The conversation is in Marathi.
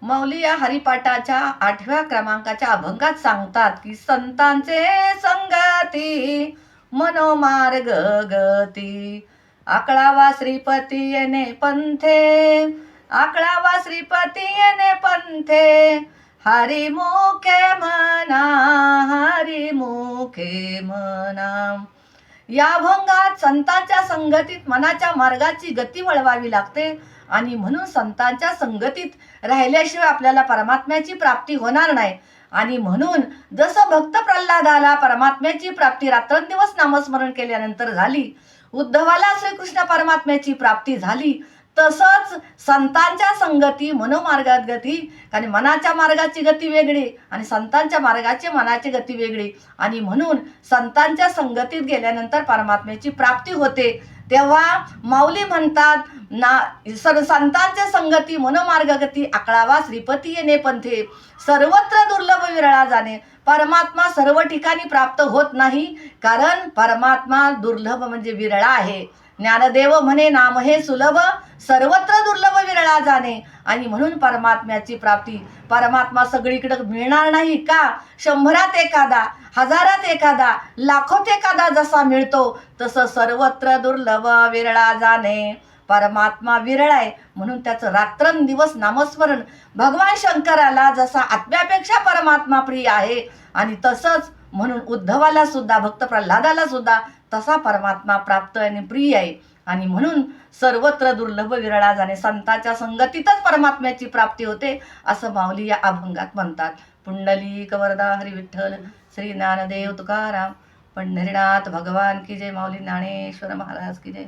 माऊली या हरिपाठाच्या 8व्या क्रमांकाच्या अभंगात सांगतात की संतांचे संगती मनोमार्ग गती, आकळावा श्रीपती येणे पंथे, आकळावा श्रीपती येणे पंथे, हरिमुखे म्हणा, हरिमुखे म्हणा. या अभंगात संतांच्या संगतीत मनाच्या मार्गाची गती वळवावी लागते आणि म्हणून संतांच्या संगतीत राहिल्याशिवाय आपल्याला परमात्म्याची प्राप्ती होणार नाही. आणि म्हणून जसं भक्त प्रल्हादाला परमात्म्याची प्राप्ती रात्रंदिवस नामस्मरण केल्यानंतर झाली, उद्धवाला श्रीकृष्ण परमात्म्याची प्राप्ती झाली, तसंच संतांच्या संगती मनोमार्गात गती, आणि मनाच्या मार्गाची गती वेगळी आणि संतांच्या मार्गाची मनाची गती वेगळी. आणि म्हणून संतांच्या संगतीत गेल्यानंतर परमात्म्याची प्राप्ती होते. तेव्हा माऊली म्हणतात ना, संतांचे संगती मनोमार्ग गती, आकळावा श्रीपती येणे पंथे, सर्वत्र दुर्लभ विरळा जाणे. परमात्मा सर्व ठिकाणी प्राप्त होत नाही, कारण परमात्मा दुर्लभ म्हणजे विरळा आहे. ज्ञानदेव म्हणे नाम हे सुलभ, सर्वत्र दुर्लभ विरळा जाणे. आणि म्हणून परमात्म्याची प्राप्ती, परमात्मा सगळीकडे मिळणार नाही का? 100त एखादा, 1000त एखादा, लाखोत एखादा जसा मिळतो, तसं सर्वत्र दुर्लभ विरळा जाणे. परमात्मा विरळ आहे, म्हणून त्याचं रात्रंदिवस नामस्मरण. भगवान शंकराला जसा आत्म्यापेक्षा परमात्मा प्रिय आहे, आणि तसंच म्हणून उद्धवाला सुद्धा, भक्त प्रल्हादाला सुद्धा तसा परमात्मा प्राप्त आणि प्रिय आहे. आणि म्हणून सर्वत्र दुर्लभ विरळा जाणे, संतांच्या संगतीतच परमात्म्याची प्राप्ती होते, असं माऊली या अभंगात म्हणतात. पुंडलिक वरदा हरी विठ्ठल, श्री ज्ञानदेव तुकाराम, पंढरीनाथ भगवान की जय. माऊली ज्ञानेश्वर महाराज की जय.